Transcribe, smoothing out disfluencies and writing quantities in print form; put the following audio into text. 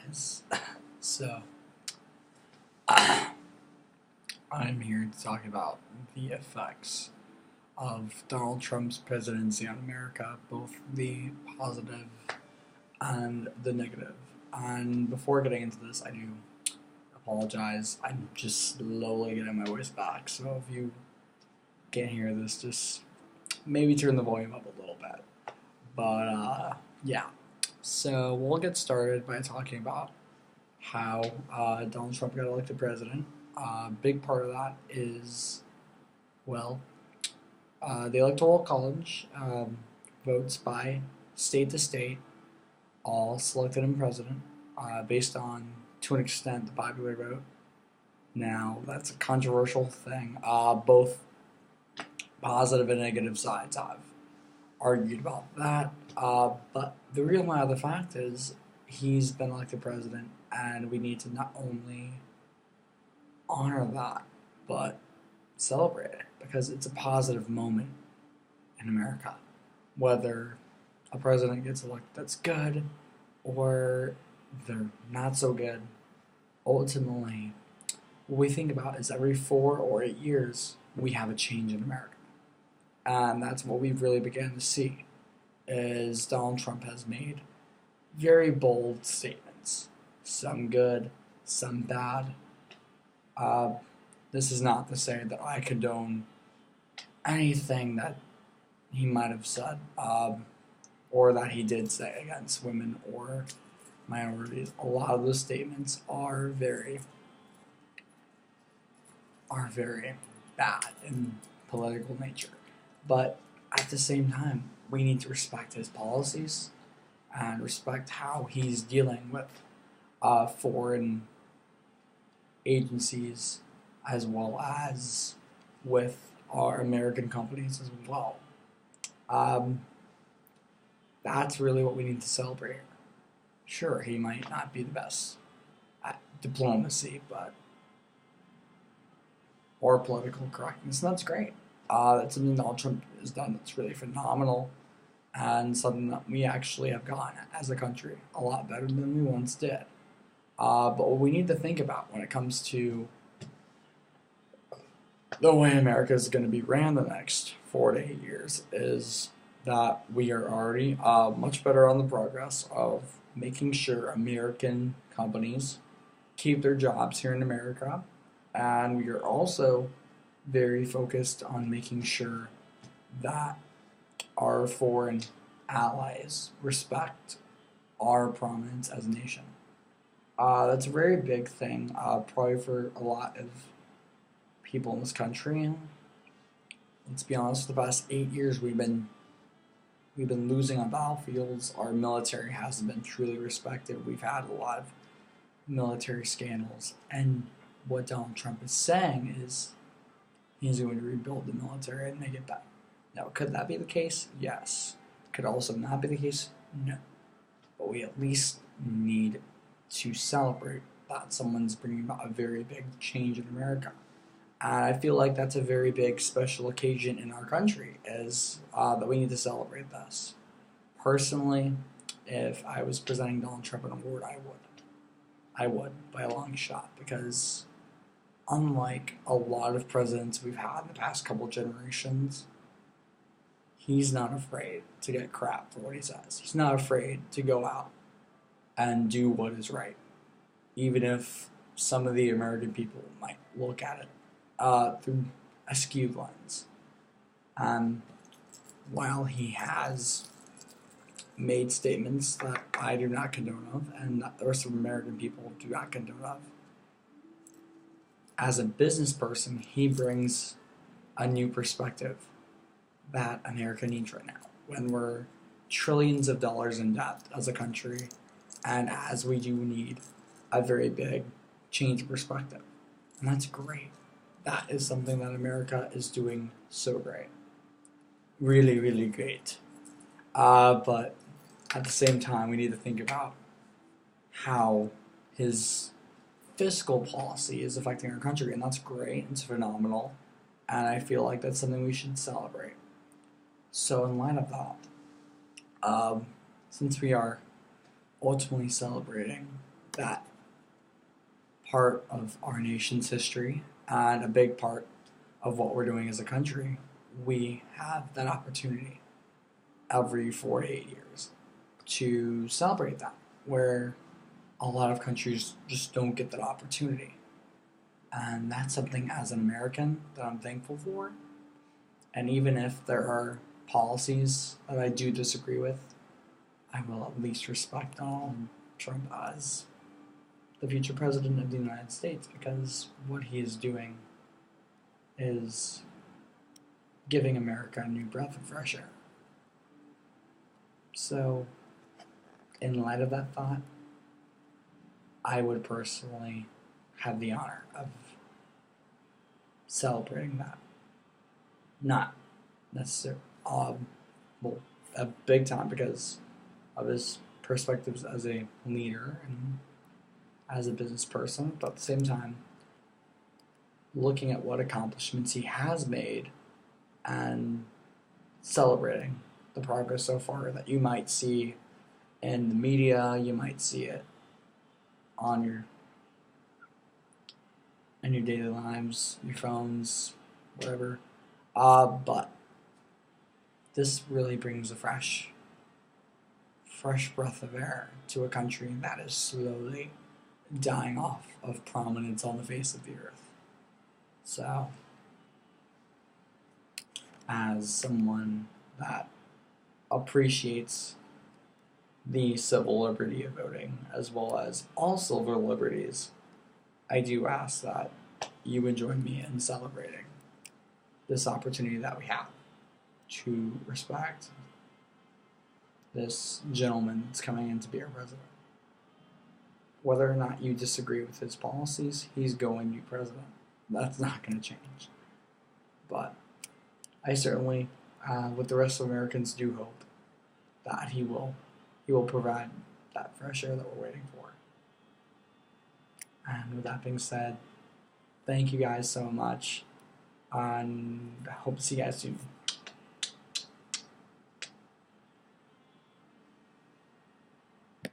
guys. So, I'm here to talk about the effects of Donald Trump's presidency on America, both the positive and the negative. And before getting into this, I do apologize. I'm just slowly getting my voice back, so if you can't hear this, just maybe turn the volume up a little bit. But yeah, so we'll get started by talking about how Donald Trump got elected president. A big part of that is, well, the Electoral College votes by state to state, all selected him president based on, to an extent, the popular vote. Now, that's a controversial thing. Both positive and negative sides have argued about that. But the real matter of the fact is he's been elected president, and we need to not only honor that, but celebrate it, because it's a positive moment in America. Whether a president gets elected that's good or they're not so good, ultimately, what we think about is every 4 or 8 years we have a change in America. And that's what we've really begun to see, is Donald Trump has made very bold statements, some good, some bad. This is not to say that I condone anything that he might have said, or that he did say against women or minorities. A lot of those statements are very bad in political nature. But at the same time, we need to respect his policies and respect how he's dealing with foreign agencies, as well as with our American companies as well. That's really what we need to celebrate. Sure, he might not be the best at diplomacy, or political correctness, and that's great. That's something Donald Trump has done that's really phenomenal, and something that we actually have gotten as a country a lot better than we once did. But what we need to think about when it comes to the way America is going to be ran the next 4 to 8 years is that we are already much better on the progress of making sure American companies keep their jobs here in America, and we are also very focused on making sure that our foreign allies respect our prominence as a nation. That's a very big thing, probably for a lot of people in this country. Let's be honest, the past 8 years we've been losing on battlefields. Our military hasn't been truly respected. We've had a lot of military scandals, and what Donald Trump is saying is he's going to rebuild the military and make it better. Now, could that be the case? Yes. Could also not be the case? No. But we at least need to celebrate that someone's bringing about a very big change in America. And I feel like that's a very big special occasion in our country, is that we need to celebrate this. Personally, if I was presenting Donald Trump an award, I would, by a long shot, because unlike a lot of presidents we've had in the past couple generations, he's not afraid to get crap for what he says. He's not afraid to go out and do what is right, even if some of the American people might look at it through a skewed lens. While he has made statements that I do not condone of, and that the rest of American people do not condone of, as a business person, he brings a new perspective that America needs right now, when we're trillions of dollars in debt as a country, and as we do need a very big change of perspective. And that's great. That is something that America is doing so great. Really, really great. But at the same time, we need to think about how his fiscal policy is affecting our country, and that's great. It's phenomenal. And I feel like that's something we should celebrate. So in light of that, since we are ultimately celebrating that part of our nation's history and a big part of what we're doing as a country, we have that opportunity every 4 to 8 years to celebrate that, where a lot of countries just don't get that opportunity. And that's something as an American that I'm thankful for. And even if there are policies that I do disagree with, I will at least respect Donald Trump as the future president of the United States, because what he is doing is giving America a new breath of fresh air. So, in light of that thought, I would personally have the honor of celebrating that. Not necessarily, well, a big time because of his perspectives as a leader and as a business person, but at the same time, looking at what accomplishments he has made and celebrating the progress so far that you might see in the media, you might see it on in your daily lives, your phones, whatever. But this really brings a fresh breath of air to a country that is slowly dying off of prominence on the face of the earth. So, as someone that appreciates the civil liberty of voting as well as all civil liberties, I do ask that you would join me in celebrating this opportunity that we have to respect this gentleman that's coming in to be our president. Whether or not you disagree with his policies, he's going to be president. That's not going to change. But I certainly, with the rest of Americans, do hope that he will provide that fresh air that we're waiting for. And with that being said, thank you guys so much, and I hope to see you guys soon.